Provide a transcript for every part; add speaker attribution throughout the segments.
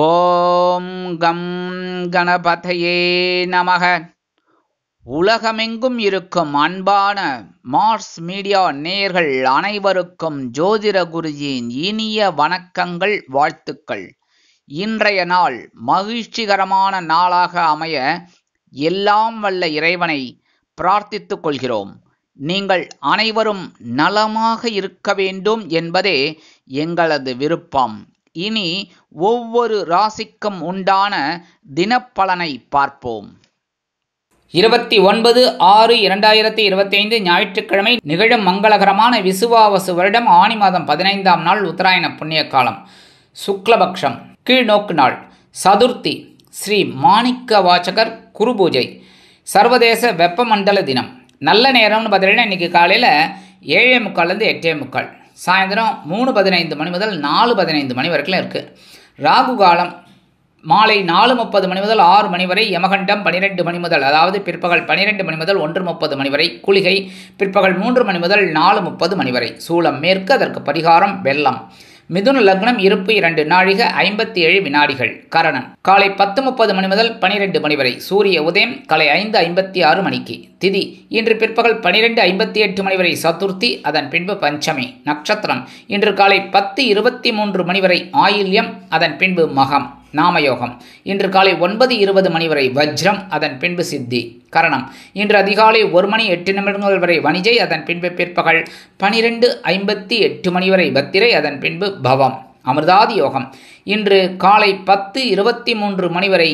Speaker 1: ஓம் come கணபதையே நமக. உலகமெங்கும் இருக்கும் அன்பான மார்ஸ் மீடியா நேயர்கள் அனைவருக்கும் ஜோதிட குருஜியின் இனிய வணக்கங்கள், வாழ்த்துக்கள். இன்றைய நாள் மகிழ்ச்சிகரமான நாளாக அமைய எல்லாம் வல்ல இறைவனை பிரார்த்தித்துக் கொள்கிறோம். நீங்கள் அனைவரும் நலமாக இருக்க வேண்டும் என்பதே எங்களது விருப்பம். இனி ஒவ்வொரு ராசிக்கும் உண்டான தினப்பலனை பார்ப்போம். 29/6/2025 ஞாயிற்றுக்கிழமை நிகழும் மங்களகரமான விசுவாவசு வருடம் ஆனி மாதம் 15ஆம் நாள் உத்தராயண புண்ணிய காலம், சுக்லபக்ஷம், கீழ்நோக்கு நாள், சதுர்த்தி, ஸ்ரீ மாணிக்க வாசகர் குரு பூஜை, சர்வதேச வெப்பமண்டல தினம். நல்ல நேரம்னு பார்த்தீங்கன்னா இன்றைக்கி காலையில் 7:45 8:45, சாயந்தரம் 3:15 மணி முதல் 4:15 மணி வரைக்கும் இருக்குது. ராகு காலம் மாலை 4:30 மணி முதல் 6 மணி வரை, யமகண்டம் 12 மணி முதல், அதாவது பிற்பகல் 12 மணி முதல் 1:30 மணி வரை, குளிகை பிற்பகல் 3 மணி முதல் 4:30 மணி வரை, சூலம் மேற்கு, அதற்கு பரிகாரம் வெள்ளம். மிதுன லக்னம், இருப்பு 2 நாழிகை 57 வினாடிகள், கரணன் காலை 10:30 மணி முதல் 12 மணி வரை, சூரிய உதயம் காலை 5:56 மணிக்கு, திதி இன்று பிற்பகல் 12:58 மணி வரை சதுர்த்தி, அதன் பின்பு பஞ்சமி, நட்சத்திரம் இன்று காலை 10:23 மணி வரை ஆயில்யம், அதன் பின்பு மகம், நாமயோகம் இன்று காலை 9:20 மணி வரை வஜ்ரம், அதன் பின்பு சித்தி, கரணம் இன்று அதிகாலை 1 மணி 8 நிமிடங்கள் வரை வணிஜை, அதன் பின்பு பிற்பகல் 12:58 மணி வரை பத்திரை, அதன் பின்பு பவம், அமிர்தாதி யோகம் இன்று காலை 10:23 மணி வரை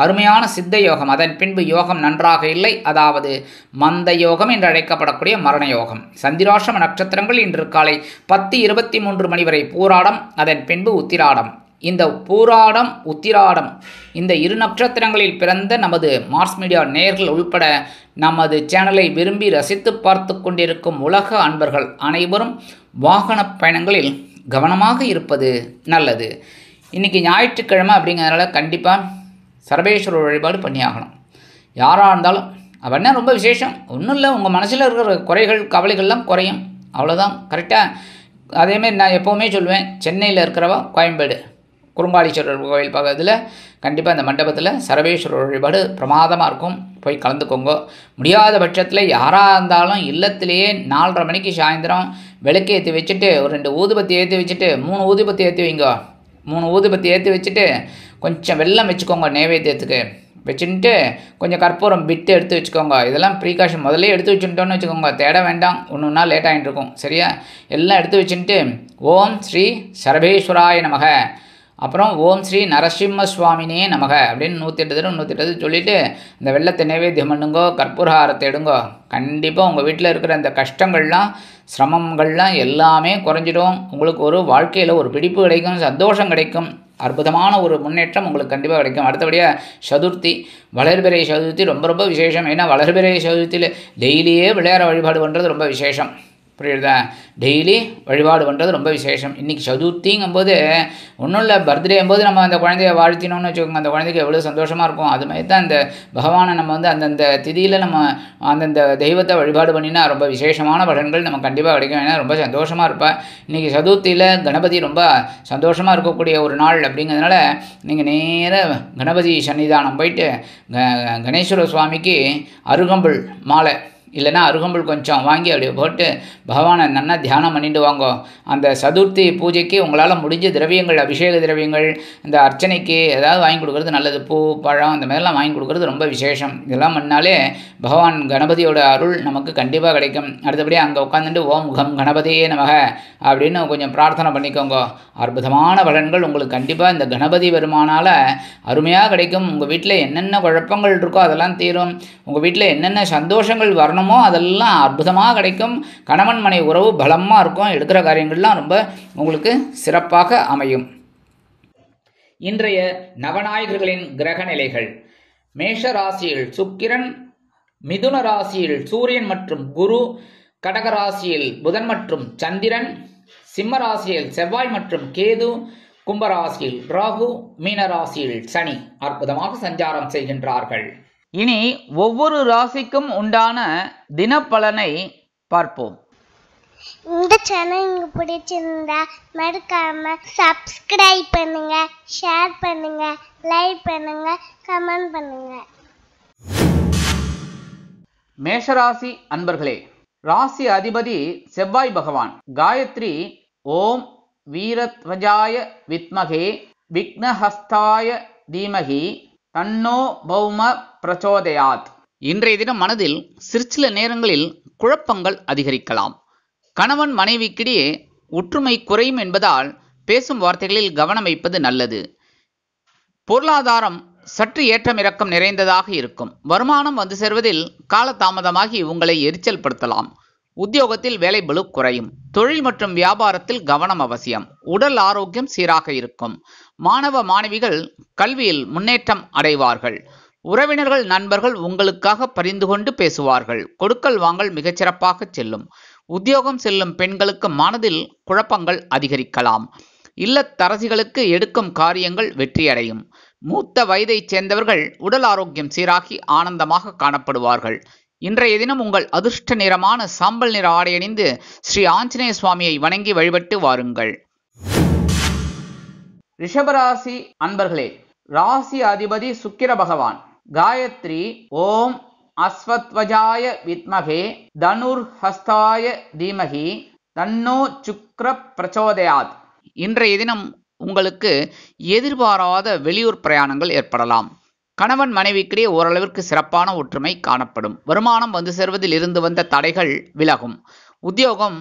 Speaker 1: அருமையான சித்த யோகம், அதன் பின்பு யோகம் நன்றாக இல்லை, அதாவது மந்த யோகம் என்று அழைக்கப்படக்கூடிய மரண யோகம். சந்திராஷ்டம நட்சத்திரங்கள் இன்று காலை 10:23 மணி வரை பூராடம், அதன் பின்பு உத்திராடம். இந்த பூராடம் உத்திராடம் இந்த இரு நட்சத்திரங்களில் பிறந்த நமது மார்ஸ் மீடியா நேயர்கள் உள்பட நமது சேனலை விரும்பி ரசித்து பார்த்து கொண்டிருக்கும் உலக அன்பர்கள் அனைவரும் வாகன பயணங்களில் கவனமாக இருப்பது நல்லது. இன்றைக்கி ஞாயிற்றுக்கிழமை அப்படிங்கிறதுனால கண்டிப்பாக சர்வேஸ்வரர் வழிபாடு பண்ணியாகணும். யாராக இருந்தாலும் அவன்னா ரொம்ப விசேஷம் ஒன்றும் இல்லை, உங்கள் மனசில் இருக்கிற குறைகள் கவலைகள்லாம் குறையும், அவ்வளோதான். கரெக்டாக அதேமாரி நான் எப்போவுமே சொல்லுவேன், சென்னையில் இருக்கிறவா கோயம்பேடு குறுங்காலீஸ்வரர் கோயில் பக்கத்தில் கண்டிப்பாக அந்த மண்டபத்தில் சர்வேஸ்வரர் வழிபாடு பிரமாதமாக இருக்கும், போய் கலந்துக்கோங்க. முடியாத பட்சத்தில் யாராக இருந்தாலும் இல்லத்திலேயே 4:30 மணிக்கு சாயந்தரம் விளக்கு ஏற்றி வச்சுட்டு ஒரு 2 ஊதுபத்தி ஏற்றி வச்சுட்டு 3 ஊதுபத்தி ஏற்றி வைங்க. 3 ஊதுபத்தி ஏற்றி வச்சுட்டு கொஞ்சம் வெல்லம் வச்சுக்கோங்க நைவேத்தியத்துக்கு. வச்சுட்டு கொஞ்சம் கற்பூரம் பிட்டு எடுத்து வச்சுக்கோங்க. இதெல்லாம் ப்ரீகாஷன் முதல்ல எடுத்து வச்சுட்டோன்னு வச்சுக்கோங்க, தேட வேண்டாம், ஒன்றுனா லேட் ஆகிட்டு இருக்கும். சரியா? எல்லாம் எடுத்து வச்சுட்டு ஓம் ஸ்ரீ சர்வேஸ்வராய நமக, அப்புறம் ஓம் ஸ்ரீ நரசிம்ம சுவாமினே நமக அப்படின்னு 108 தடவை 108 சொல்லிவிட்டு இந்த வெள்ளத்தை நைவேத்தியம் பண்ணுங்கோ, கற்பூரஹாரத்தை எடுங்கோ. கண்டிப்பாக உங்கள் வீட்டில் இருக்கிற அந்த கஷ்டங்கள்லாம் சிரமங்கள்லாம் எல்லாமே குறைஞ்சிடும். உங்களுக்கு ஒரு வாழ்க்கையில் ஒரு பிடிப்பு கிடைக்கும், சந்தோஷம் கிடைக்கும், அற்புதமான ஒரு முன்னேற்றம் உங்களுக்கு கண்டிப்பாக கிடைக்கும். அடுத்தபடியாக சதுர்த்தி, வளர்பிறை சதுர்த்தி ரொம்ப ரொம்ப விசேஷம். ஏன்னா வளர்பிறை சதுர்த்தியில் டெய்லியே விளையாட வழிபாடு பண்ணுறது ரொம்ப விசேஷம். புரியுதா? டெய்லி வழிபாடு பண்ணுறது ரொம்ப விசேஷம். இன்றைக்கி சதுர்த்திங்கும்போது ஒன்றும் இல்லை, பர்த்டேங்கும்போது நம்ம அந்த குழந்தைய வாழ்த்தினோம்னு வச்சுக்கோங்க, அந்த குழந்தைக்கு எவ்வளோ சந்தோஷமாக இருக்கும். அது மாதிரி தான் அந்த பகவானை நம்ம வந்து அந்தந்த திதியில் நம்ம அந்தந்த தெய்வத்தை வழிபாடு பண்ணினா ரொம்ப விசேஷமான பலன்கள் நம்ம கண்டிப்பாக கிடைக்கும். ஏன்னா ரொம்ப சந்தோஷமாக இருப்பேன். இன்றைக்கி சதுர்த்தியில் கணபதி ரொம்ப சந்தோஷமாக இருக்கக்கூடிய ஒரு நாள் அப்படிங்கிறதுனால நீங்கள் நேராக கணபதி சன்னிதானம் போயிட்டு கணேஸ்வர சுவாமிக்கு அருகம்புல் மாலை இல்லைன்னா அருகம்புல் கொஞ்சம் வாங்கி அப்படி போட்டு பகவானை நல்லா தியானம் பண்ணிட்டு வாங்கோ. அந்த சதுர்த்தி பூஜைக்கு உங்களால் முடிஞ்ச திரவியங்கள், அபிஷேக திரவியங்கள், இந்த அர்ச்சனைக்கு ஏதாவது வாங்கி கொடுக்குறது நல்லது. பூ பழம் இந்த மாதிரிலாம் வாங்கி கொடுக்குறது ரொம்ப விசேஷம். இதெல்லாம் பண்ணாலே பகவான் கணபதியோட அருள் நமக்கு கண்டிப்பாக கிடைக்கும். அடுத்தபடியாக அங்கே உட்காந்துட்டு ஓம் கம் கணபதியே நமக அப்படின்னு கொஞ்சம் பிரார்த்தனை பண்ணிக்கோங்க. அற்புதமான பலன்கள் உங்களுக்கு கண்டிப்பாக இந்த கணபதி வருமானால் அருமையாக கிடைக்கும். உங்கள் வீட்டில் என்னென்ன குழப்பங்கள் இருக்கோ அதெல்லாம் தீரும். உங்கள் வீட்டில் என்னென்ன சந்தோஷங்கள் வரணுமோ அதெல்லாம் அற்புதமாக கிடைக்கும். கணவன் மனை உறவு பலமாக இருக்கும். எடுக்கிற காரியங்கள்லாம் ரொம்ப உங்களுக்கு சிறப்பாக அமையும். இன்றைய நவநாயகர்களின் கிரக நிலைகள்: மேஷ ராசியில் சுக்கிரன், மிதுன ராசியில் சூரியன் மற்றும் குரு, கடக ராசியில் புதன் மற்றும் சந்திரன், சிம்ம ராசியில் செவ்வாய் மற்றும் கேது, கும்பராசியில் ராகு, மீன ராசியில் சனி அற்புதமாக சஞ்சாரம் செய்கின்றார்கள். இனி ஒவ்வொரு ராசிக்கும் உண்டான தினப்பலனை பார்ப்போம்.
Speaker 2: இந்த சேனல் உங்களுக்கு பிடிச்சிருந்தா மறக்காம சப்ஸ்கிரைப் பண்ணுங்க, ஷேர் பண்ணுங்க, லைக் பண்ணுங்க, கமெண்ட் பண்ணுங்க.
Speaker 1: மேஷராசி அன்பர்களே, ராசி அதிபதி செவ்வாய் பகவான். காயத்ரி ஓம் வீரத்வஜாய வித்மகே விக்னஹஸ்தாய தீமகி தன்னோ பௌம பிரச்சோதயாத். இன்றைய தினம் மனதில் சிற்சில நேரங்களில் குழப்பங்கள் அதிகரிக்கலாம். கணவன் மனைவிக்கிடையே ஒற்றுமை குறையும் என்பதால் பேசும் வார்த்தைகளில் கவனம் வைப்பது நல்லது. பொருளாதாரம் சற்று ஏற்றம் இறக்கம் நிறைந்ததாக இருக்கும். வருமானம் வந்து சேர்வதில் காலதாமதமாகி உங்களை எரிச்சல் படுத்தலாம். உத்தியோகத்தில் வேலை பளு குறையும். தொழில் மற்றும் வியாபாரத்தில் கவனம் அவசியம். உடல் ஆரோக்கியம் சீராக இருக்கும். மாணவ மாணவிகள் கல்வியில் முன்னேற்றம் அடைவார்கள். உறவினர்கள் நண்பர்கள் உங்களுக்காக பரிந்து கொண்டு பேசுவார்கள். கொடுக்கல் வாங்கல் மிகச்சிறப்பாக செல்லும். உத்தியோகம் செல்லும் பெண்களுக்கு மனதில் குழப்பங்கள் அதிகரிக்கலாம். இல்லத்தரசிகளுக்கு எடுக்கும் காரியங்கள் வெற்றியடையும். மூத்த வயதைச் சேர்ந்தவர்கள் உடல் ஆரோக்கியம் சீராகி ஆனந்தமாக காணப்படுவார்கள். இன்றைய தினம் உங்கள் அதிர்ஷ்ட நிறமான சாம்பல் நிற ஆடை அணிந்து ஸ்ரீ ஆஞ்சநேய சுவாமியை வணங்கி வழிபட்டு வாருங்கள். ரிஷபராசி அன்பர்களே, ராசி அதிபதி சுக்கிர பகவான். காயத்ரி ஓம் அஸ்வத்வஜாய வித்மகே தனுர்ஹஸ்தாய தீமகி தன்னோ சுக்ர பிரச்சோதயாத். இன்றைய தினம் உங்களுக்கு எதிர்பாராத வெளியூர் பிரயாணங்கள் ஏற்படலாம். கணவன் மனைவிக்கிடையே ஓரளவிற்கு சிறப்பான ஒற்றுமை காணப்படும். வருமானம் வந்து சேர்வதில் இருந்து வந்த தடைகள் விலகும். உத்தியோகம்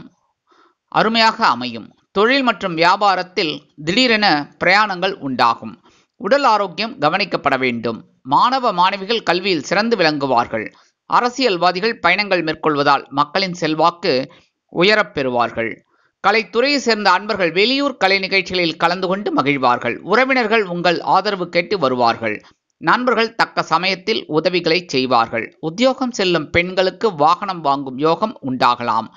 Speaker 1: அருமையாக அமையும். தொழில் மற்றும் வியாபாரத்தில் திடீரென பிரயாணங்கள் உண்டாகும். உடல் ஆரோக்கியம் கவனிக்கப்பட வேண்டும். மாணவ மாணவிகள் கல்வியில் சிறந்து விளங்குவார்கள். அரசியல்வாதிகள் பயணங்கள் மேற்கொள்வதால் மக்களின் செல்வாக்கு உயரப் பெறுவார்கள். கலைத்துறையை சேர்ந்த அன்பர்கள் வெளியூர் கலை நிகழ்ச்சிகளில் கலந்து கொண்டு மகிழ்வார்கள். உறவினர்கள் உங்கள் ஆதரவு கேட்டு வருவார்கள். நண்பர்கள் தக்க சமயத்தில் உதவிகளை செய்வார்கள். உத்தியோகம் செல்லும் பெண்களுக்கு வாகனம் வாங்கும் யோகம் உண்டாகலாம்.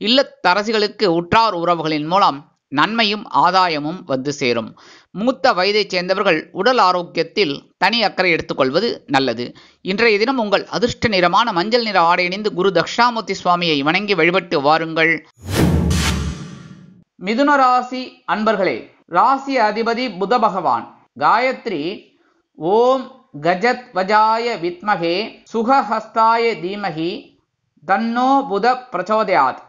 Speaker 1: இல்லத்தரசிகளுக்கு உற்றார் உறவுகளின் மூலம் நன்மையும் ஆதாயமும் வந்து சேரும். மூத்த வயதைச் சேர்ந்தவர்கள் உடல் ஆரோக்கியத்தில் தனி அக்கறை எடுத்துக்கொள்வது நல்லது. இன்றைய தினம் உங்கள் அதிர்ஷ்ட நிறமான மஞ்சள் நிற ஆடை அணிந்து குரு தக்ஷாமூர்த்தி சுவாமியை வணங்கி வழிபட்டு வாருங்கள். மிதுன ராசி அன்பர்களே, ராசி அதிபதி புத பகவான். காயத்ரி ஓம் கஜத்வஜாய வித்மகே சுகஹஸ்தாய தீமகி தன்னோ புத பிரச்சோதயாத்.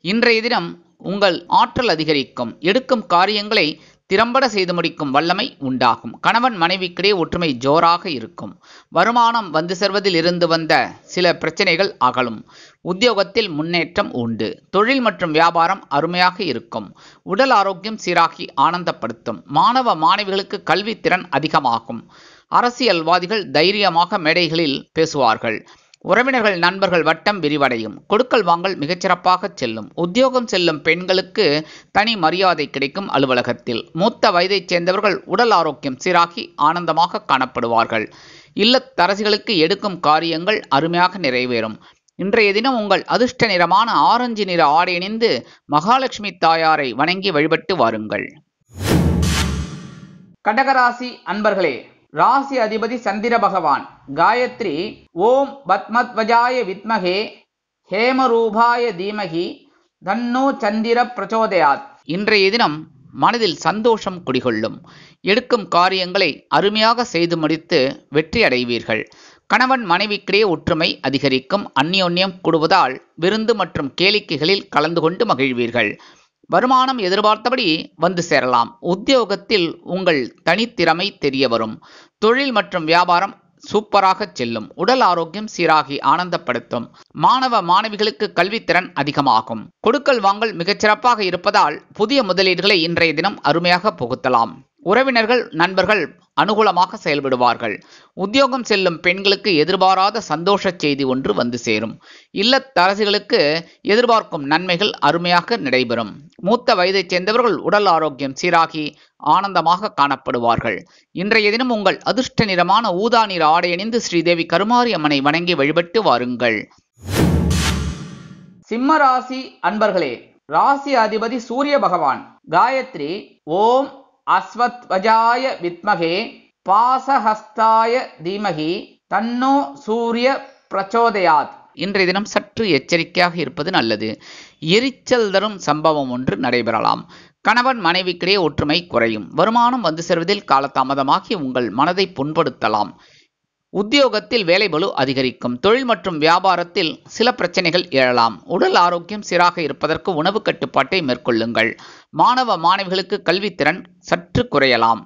Speaker 1: இன்றைய தினம் உங்கள் ஆற்றல் அதிகரிக்கும். எடுக்கும் காரியங்களை திறம்பட செய்து முடிக்கும் வல்லமை உண்டாகும். கணவன் மனைவிக்கிடையே ஒற்றுமை ஜோராக இருக்கும். வருமானம் வந்து சேர்வதில் இருந்து வந்த சில பிரச்சனைகள் அகலும். உத்தியோகத்தில் முன்னேற்றம் உண்டு. தொழில் மற்றும் வியாபாரம் அருமையாக இருக்கும். உடல் ஆரோக்கியம் சீராகி ஆனந்தப்படுத்தும். மாணவ மாணவிகளுக்கு கல்வி திறன் அதிகமாகும். அரசியல்வாதிகள் தைரியமாக மேடைகளில் பேசுவார்கள். உறவினர்கள் நண்பர்கள் வட்டம் விரிவடையும். கொடுக்கல் வாங்கல் மிகச்சிறப்பாக செல்லும். உத்தியோகம் செல்லும் பெண்களுக்கு தனி மரியாதை கிடைக்கும். அலுவலகத்தில் மூத்த வயதைச் சேர்ந்தவர்கள் உடல் ஆரோக்கியம் சீராகி ஆனந்தமாக காணப்படுவார்கள். இல்லத்தரசிகளுக்கு எடுக்கும் காரியங்கள் அருமையாக நிறைவேறும். இன்றைய தினம் உங்கள் அதிர்ஷ்ட நிறமான ஆரஞ்சு நிற ஆடை அணிந்து மகாலட்சுமி தாயாரை வணங்கி வழிபட்டு வாருங்கள். கடகராசி அன்பர்களே, ராசி அதிபதி சந்திர பகவான். காயத்ரி ஓம் பத்மத்வஜாய வித்மகே ஹேமரூபாய தீமகி தன்னோ சந்திர பிரச்சோதயாத். இன்றைய தினம் மனதில் சந்தோஷம் குடிகொள்ளும். எடுக்கும் காரியங்களை அருமையாக செய்து முடித்து வெற்றி அடைவீர்கள். கணவன் மனைவிக்கிடையே ஒற்றுமை அதிகரிக்கும். அந்யோன்யம் கூடுவதால் விருந்து மற்றும் கேளிக்கைகளில் கலந்து கொண்டு மகிழ்வீர்கள். வருமானம் எதிர்பார்த்தபடி வந்து சேரலாம். உத்தியோகத்தில் உங்கள் தனித்திறமை தெரிய வரும். தொழில் மற்றும் வியாபாரம் சூப்பராக செல்லும். உடல் ஆரோக்கியம் சீராகி ஆனந்தப்படுத்தும். மாணவ மாணவிகளுக்கு கல்வித்திறன் அதிகமாகும். கொடுக்கல் வாங்கல் மிகச்சிறப்பாக இருப்பதால் புதிய முதலீடுகளை இன்றைய தினம் அருமையாக புகுத்தலாம். உறவினர்கள் நண்பர்கள் அனுகூலமாக செயல்படுவார்கள். உத்தியோகம் செல்லும் பெண்களுக்கு எதிர்பாராத சந்தோஷ செய்தி ஒன்று வந்து சேரும். இல்லத்தரசிகளுக்கு எதிர்பார்க்கும் நன்மைகள் அருமையாக நடைபெறும். மூத்த வயதைச் சேர்ந்தவர்கள் உடல் ஆரோக்கியம் சீராகி ஆனந்தமாக காணப்படுவார்கள். இன்றைய தினம் உங்கள் அதிர்ஷ்ட நிறமான ஊதா நிற ஆடை அணிந்து ஸ்ரீதேவி கருமாரி அம்மனை வணங்கி வழிபட்டு வாருங்கள். சிம்ம ராசி அன்பர்களே, ராசி அதிபதி சூரிய பகவான். காயத்ரி ஓம் அஸ்வத்வஜாய வித்மகே பாசஹஸ்தாய தீமகி தன்னோ சூரிய பிரச்சோதயாத். இன்றைய தினம் சற்று எச்சரிக்கையாக இருப்பது நல்லது. எரிச்சல் தரும் சம்பவம் ஒன்று நடைபெறலாம். கணவன் மனைவிக்கிடையே ஒற்றுமை குறையும். வருமானம் வந்து சேர்வதில் காலதாமதமாகி உங்கள் மனதை புண்படுத்தலாம். உத்தியோகத்தில் வேலைபளு அதிகரிக்கும். தொழில் மற்றும் வியாபாரத்தில் சில பிரச்சனைகள் எழலாம். உடல் ஆரோக்கியம் சீராக இருப்பதற்கு உணவு கட்டுப்பாட்டை மேற்கொள்ளுங்கள். மாணவ மாணவிகளுக்கு கல்வித்திறன் சற்று குறையலாம்.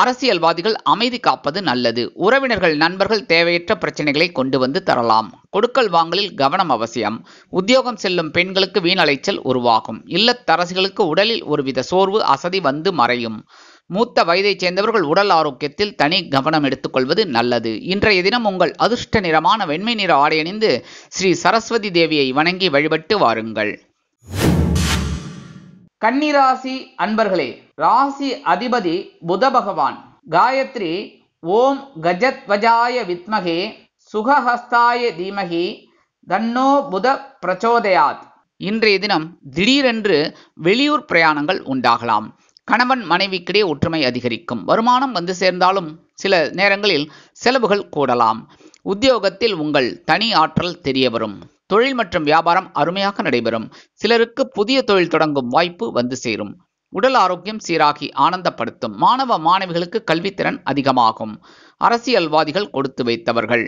Speaker 1: அரசியல்வாதிகள் அமைதி காப்பது நல்லது. உறவினர்கள் நண்பர்கள் தேவையற்ற பிரச்சனைகளை கொண்டு வந்து தரலாம். கொடுக்கல் வாங்கலில் கவனம் அவசியம். உத்தியோகம் செல்லும் பெண்களுக்கு வீண் அலைச்சல் உருவாகும். இல்லத்தரசிகளுக்கு உடலில் ஒருவித சோர்வு அசதி வந்து மறையும். மூத்த வயதைச் சேர்ந்தவர்கள் உடல் ஆரோக்கியத்தில் தனி கவனம் எடுத்துக்கொள்வது நல்லது. இன்றைய தினம் உங்கள் அதிர்ஷ்ட நிறமான வெண்மை நிற ஆடை அணிந்து ஸ்ரீ சரஸ்வதி தேவியை வணங்கி வழிபட்டு வாருங்கள். கன்னிராசி அன்பர்களே, ராசி அதிபதி புத பகவான். காயத்ரி ஓம் கஜத்வஜாய வித்மகே சுகஹஸ்தாய தீமகி தன்னோ புத பிரச்சோதயாத். இன்றைய தினம் திடீரென்று வெளியூர் பிரயாணங்கள் உண்டாகலாம். கணவன் மனைவிக்கிடையே ஒற்றுமை அதிகரிக்கும். வருமானம் வந்து சேர்ந்தாலும் சில நேரங்களில் செலவுகள் கூடலாம். உத்தியோகத்தில் உங்கள் தனி ஆற்றல் தெரிய வரும். தொழில் மற்றும் வியாபாரம் அருமையாக நடைபெறும். சிலருக்கு புதிய தொழில் தொடங்கும் வாய்ப்பு வந்து சேரும். உடல் ஆரோக்கியம் சீராகி ஆனந்தப்படுத்தும். மாணவ மாணவிகளுக்கு கல்வித்திறன் அதிகமாகும். அரசியல்வாதிகள் கொடுத்து வைத்தவர்கள்.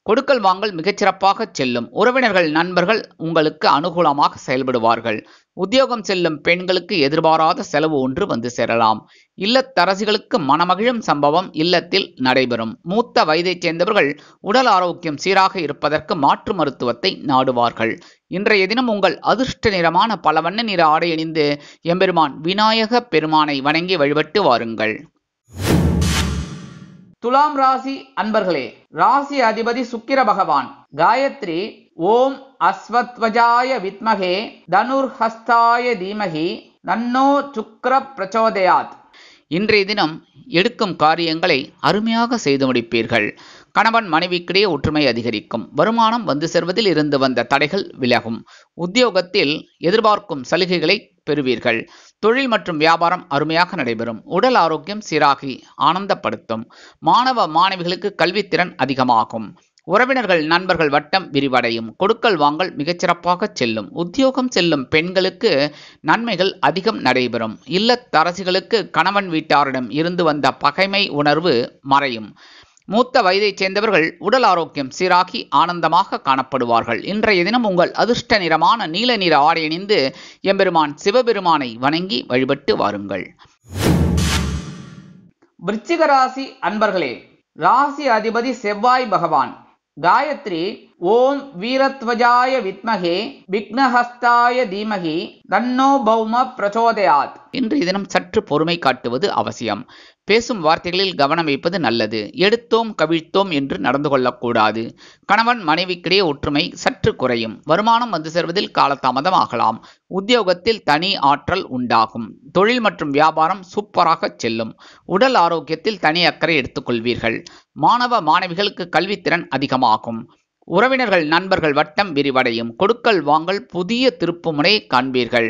Speaker 1: கொடுக்கல் வாங்கல் மிகச்சிறப்பாக செல்லும். உறவினர்கள் நண்பர்கள் உங்களுக்கு அனுகூலமாக செயல்படுவார்கள். உத்தியோகம் செல்லும் பெண்களுக்கு எதிர்பாராத செலவு ஒன்று வந்து சேரலாம். இல்லத்தரசிகளுக்கு மனமகிழும் சம்பவம் இல்லத்தில் நடைபெறும். மூத்த வயதைச் சேர்ந்தவர்கள் உடல் ஆரோக்கியம் சீராக இருப்பதற்கு மாற்று மருத்துவத்தை நாடுவார்கள். இன்றைய தினம் உங்கள் அதிர்ஷ்ட நிறமான பல வண்ண நிற ஆடை அணிந்து எம்பெருமான் விநாயக பெருமானை வணங்கி வழிபட்டு வாருங்கள். துலாம் ராசி அன்பர்களே, ராசி அதிபதி சுக்கிர பகவான். காயத்ரி ஓம் அஸ்வத்வஜாய வித்மகே தனுர்ஹஸ்தாய தீமகி தன்னோ சுக்ர பிரச்சோதயாத். இன்றைய தினம் எடுக்கும் காரியங்களை அருமையாக செய்து முடிப்பீர்கள். கணவன் மனைவிக்கிடையே ஒற்றுமை அதிகரிக்கும். வருமானம் வந்து சேர்வதில் இருந்து வந்த தடைகள் விலகும். உத்தியோகத்தில் எதிர்பார்க்கும் சலுகைகளை பெறுவீர்கள். தொழில் மற்றும் வியாபாரம் அருமையாக நடைபெறும். உடல் ஆரோக்கியம் சீராகி ஆனந்தப்படுத்தும். மாணவ மாணவிகளுக்கு கல்வித்திறன் அதிகமாகும். உறவினர்கள் நண்பர்கள் வட்டம் விரிவடையும். கொடுக்கல் வாங்கல் மிகச்சிறப்பாக செல்லும். உத்தியோகம் செல்லும் பெண்களுக்கு நன்மைகள் அதிகம் நடைபெறும். இல்லத்தரசிகளுக்கு கணவன் வீட்டாரிடம் இருந்து வந்த பகைமை உணர்வு மறையும். மூத்த வயதைச் சேர்ந்தவர்கள் உடல் ஆரோக்கியம் சீராகி ஆனந்தமாக காணப்படுவார்கள். இன்றைய தினம் உங்கள் அதிர்ஷ்ட நிறமான நீல நிற ஆடை அணிந்து எம்பெருமான் சிவபெருமானை வணங்கி வழிபட்டு வாருங்கள். விருச்சிக ராசி அன்பர்களே, ராசி அதிபதி செவ்வாய் பகவான். காயத்ரி ஓம் வீரத்வஜாய வித்மகே விக்னஹஸ்தாய தீமகி தன்னோ பௌம பிரச்சோதயாத். இன்றைய தினம் சற்று பொறுமை காட்டுவது அவசியம். பேசும் வார்த்தைகளில் கவனம் வைப்பது நல்லது. எடுத்தோம் கவிழ்த்தோம் என்று நடந்து கொள்ளக்கூடாது. கணவன் மனைவிக்கிடையே ஒற்றுமை சற்று குறையும். வருமானம் வந்து சேர்வதில் காலதாமதம் ஆகலாம். உத்தியோகத்தில் தனி ஆற்றல் உண்டாகும். தொழில் மற்றும் வியாபாரம் சூப்பராக செல்லும். உடல் ஆரோக்கியத்தில் தனி அக்கறை எடுத்துக்கொள்வீர்கள். மாணவ மாணவிகளுக்கு கல்வித்திறன் அதிகமாகும். உறவினர்கள் நண்பர்கள் வட்டம் விரிவடையும். கொடுக்கல் வாங்கல் புதிய திருப்புமுனை காண்பீர்கள்.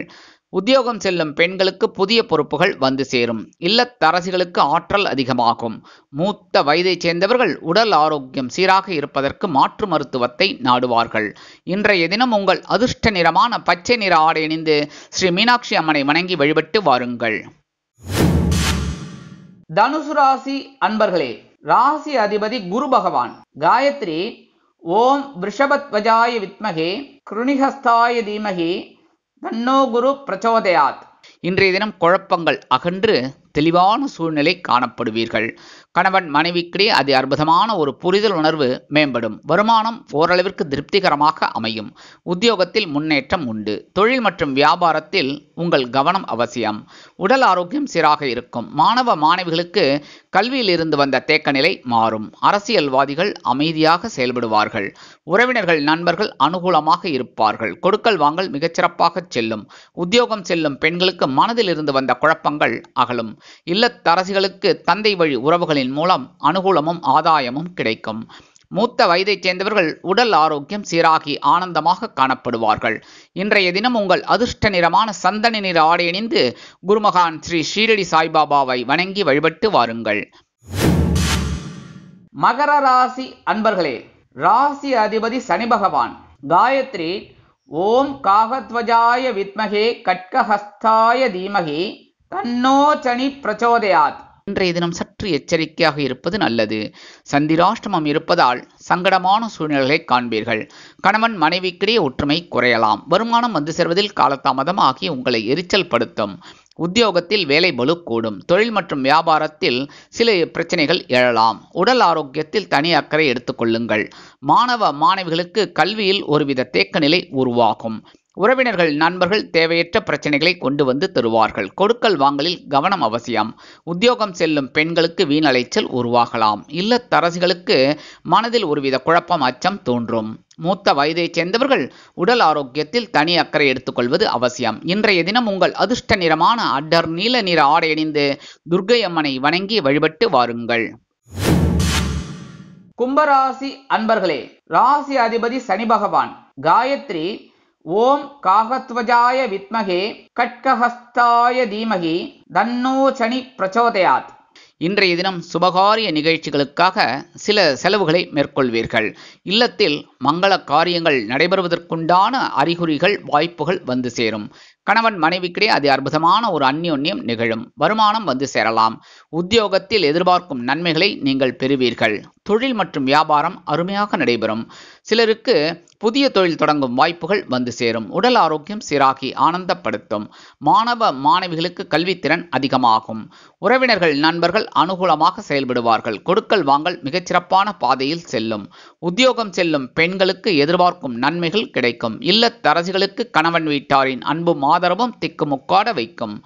Speaker 1: உத்தியோகம் செல்லும் பெண்களுக்கு புதிய பொறுப்புகள் வந்து சேரும். இல்லத்தரசிகளுக்கு ஆற்றல் அதிகமாகும். மூத்த வயதைச் சேர்ந்தவர்கள் உடல் ஆரோக்கியம் சீராக இருப்பதற்கு மாற்று மருத்துவத்தை நாடுவார்கள். இன்றைய தினம் உங்கள் அதிர்ஷ்ட நிறமான பச்சை நிற ஆடை அணிந்து ஸ்ரீ மீனாட்சி அம்மனை வணங்கி வழிபட்டு வாருங்கள். தனுசு ராசி அன்பர்களே, ராசி அதிபதி குரு பகவான். காயத்ரி ஓம் ரிஷபத்வஜாய வித்மகே கிருணிஹஸ்தாய தீமகி தன்னோ குரு பிரச்சோதயாத். இன்றைய தினம் குழப்பங்கள் அகன்று தெளிவான சூழ்நிலை காணப்படுவீர்கள். கணவன் மனைவிக்கிடையே அது அற்புதமான ஒரு புரிதல் உணர்வு மேம்படும். வருமானம் ஓரளவிற்கு திருப்திகரமாக அமையும். உத்தியோகத்தில் முன்னேற்றம் உண்டு. தொழில் மற்றும் வியாபாரத்தில் உங்கள் கவனம் அவசியம். உடல் ஆரோக்கியம் சீராக இருக்கும். மாணவ மாணவிகளுக்கு கல்வியில் இருந்து வந்த தேக்க நிலை மாறும். அரசியல்வாதிகள் அமைதியாக செயல்படுவார்கள். உறவினர்கள் நண்பர்கள் அனுகூலமாக இருப்பார்கள். கொடுக்கல் வாங்கல் மிகச்சிறப்பாக செல்லும். உத்தியோகம் செல்லும் பெண்களுக்கு மனதில் இருந்து வந்த குழப்பங்கள் அகலும். இல்லத்தரசிகளுக்கு தந்தை வழி உறவுகளின் மூலம் அனுகூலமும் ஆதாயமும் கிடைக்கும். மூத்த வயதைச் சேர்ந்தவர்கள் உடல் ஆரோக்கியம் சீராகி ஆனந்தமாக காணப்படுவார்கள். இன்றைய தினம் உங்கள் அதிர்ஷ்ட நிறமான சந்தன நிற ஆடை அணிந்து குருமகான் ஸ்ரீ ஷீரடி சாய்பாபாவை வணங்கி வழிபட்டு வாருங்கள். மகர ராசி அன்பர்களே, ராசி அதிபதி சனி பகவான். காயத்ரி ஓம் காகத்வஜாய வித்மகே கட்கஹஸ்தாய தீமகி தன்னோ சனி பிரச்சோதயாத். இன்றைய தினம் சற்று எச்சரிக்கையாக இருப்பது நல்லது. சந்திராஷ்டமம் இருப்பதால் சங்கடமான சூழ்நிலைகளை காண்பீர்கள். கணவன் மனைவிக்கிடையே ஒற்றுமை குறையலாம். வருமானம் வந்து சேர்வதில் காலதாமதம் ஆகி உங்களை எரிச்சல் படுத்தும். உத்தியோகத்தில் வேலை பளு கூடும். தொழில் மற்றும் வியாபாரத்தில் சில பிரச்சனைகள் எழலாம். உடல் ஆரோக்கியத்தில் தனி அக்கறை எடுத்துக்கொள்ளுங்கள். மாணவ மாணவிகளுக்கு கல்வியில் ஒருவித தேக்க நிலை உருவாகும். உறவினர்கள் நண்பர்கள் தேவையற்ற பிரச்சனைகளை கொண்டு வந்து தருவார்கள். கொடுக்கல் வாங்கலில் கவனம் அவசியம். உத்தியோகம் செல்லும் பெண்களுக்கு வீண் அலைச்சல் உருவாகலாம். இல்லத்தரசிகளுக்கு மனதில் ஒருவித குழப்பம் அச்சம் தோன்றும். மூத்த வயதைச் சேர்ந்தவர்கள் உடல் ஆரோக்கியத்தில் தனி அக்கறை எடுத்துக்கொள்வது அவசியம். இன்றைய தினம் உங்கள் அதிர்ஷ்ட நிறமான அடர் நீல நிற ஆடை அணிந்து துர்க்கை அம்மனை வணங்கி வழிபட்டு வாருங்கள். கும்பராசி அன்பர்களே, ராசி அதிபதி சனி பகவான். காயத்ரி ஓம் காகத்வஜாய வித்மகே கட்கஹஸ்தாய தீமகி தன்னோ சனி பிரச்சோதயாத். இன்றைய தினம் சுபகாரிய நிகழ்ச்சிகளுக்காக சில செலவுகளை மேற்கொள்வீர்கள். இல்லத்தில் மங்கள காரியங்கள் நடைபெறுவதற்குண்டான அறிகுறிகள் வாய்ப்புகள் வந்து சேரும். கணவன் மனைவிக்கிடையே அது அற்புதமான ஒரு அந்யோன்யம் நிகழும். வருமானம் வந்து சேரலாம். உத்தியோகத்தில் எதிர்பார்க்கும் நன்மைகளை நீங்கள் பெறுவீர்கள். தொழில் மற்றும் வியாபாரம் அருமையாக நடைபெறும். சிலருக்கு புதிய தொழில் தொடங்கும் வாய்ப்புகள் வந்து சேரும். உடல் ஆரோக்கியம் சீராகி ஆனந்தப்படுத்தும். மாணவ மாணவிகளுக்கு கல்வித்திறன் அதிகமாகும். உறவினர்கள் நண்பர்கள் அனுகூலமாக செயல்படுவார்கள். கொடுக்கல் வாங்கல் மிகச்சிறப்பான பாதையில் செல்லும். உத்தியோகம் செல்லும் பெண்களுக்கு எதிர்பார்க்கும் நன்மைகள் கிடைக்கும். இல்லத்தரசிகளுக்கு கணவன் வீட்டாரின் அன்பும் ஆதரவும் திக்குமுக்காட வைக்கும்.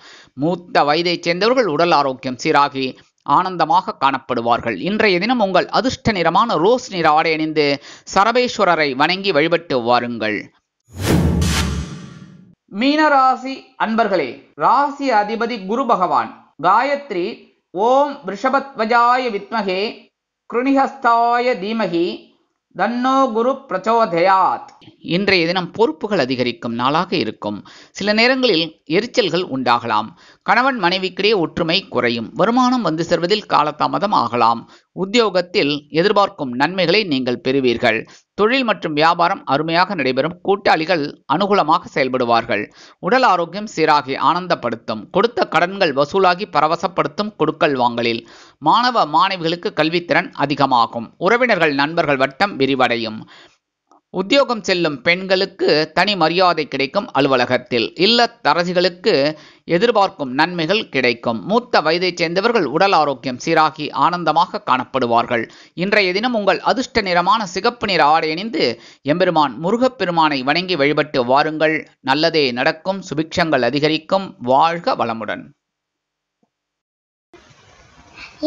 Speaker 1: மூத்த வயதைச் சேர்ந்தவர்கள் உடல் ஆரோக்கியம் சீராகி ஆனந்தமாக காணப்படுவார்கள். இன்றைய தினம் உங்கள் அதிர்ஷ்ட நிறமான ரோஸ் நிற ஆடை அணிந்து சரபேஸ்வரரை வணங்கி வழிபட்டு வாருங்கள். மீனராசி அன்பர்களே, ராசி அதிபதி குரு பகவான். காயத்ரி ஓம் ரிஷபத்வஜாய வித்மகே கிருணிஹஸ்தாய தீமகி தன்னோ குரு பிரச்சோதயாத். இன்றைய தினம் பொறுப்புகள் அதிகரிக்கும் நாளாக இருக்கும். சில நேரங்களில் எரிச்சல்கள் உண்டாகலாம். கணவன் மனைவிக்கிடையே ஒற்றுமை குறையும். வருமானம் வந்து சேர்வதில் காலதாமதம் ஆகலாம். உத்தியோகத்தில் எதிர்பார்க்கும் நன்மைகளை நீங்கள் பெறுவீர்கள். தொழில் மற்றும் வியாபாரம் அருமையாக நடைபெறும். கூட்டாளிகள் அனுகூலமாக செயல்படுவார்கள். உடல் ஆரோக்கியம் சீராகி ஆனந்தப்படுத்தும். கொடுத்த கடன்கள் வசூலாகி பரவசப்படுத்தும். கொடுக்கல் வாங்கலில் மாணவ மாணவிகளுக்கு கல்வித்திறன் அதிகமாகும். உறவினர்கள் நண்பர்கள் வட்டம் விரிவடையும். உத்தியோகம் செல்லும் பெண்களுக்கு தனி மரியாதை கிடைக்கும். அலுவலகத்தில் இல்லத்தரசிகளுக்கு எதிர்பார்க்கும் நன்மைகள் கிடைக்கும். மூத்த வயதைச் சேர்ந்தவர்கள் உடல் ஆரோக்கியம் சீராகி ஆனந்தமாக காணப்படுவார்கள். இன்றைய தினம் உங்கள் அதிர்ஷ்ட நிறமான சிகப்பு நிற ஆடை அணிந்து எம்பெருமான் முருகப்பெருமானை வணங்கி வழிபட்டு வாருங்கள். நல்லதே நடக்கும். சுபிக்ஷங்கள் அதிகரிக்கும். வாழ்க வளமுடன்.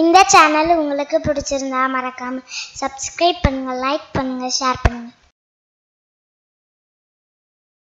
Speaker 2: இந்த சேனல் உங்களுக்கு பிடிச்சிருந்தா மறக்காம சப்ஸ்கிரைப் பண்ணுங்க, லைக் பண்ணுங்க, ஷேர் பண்ணுங்க.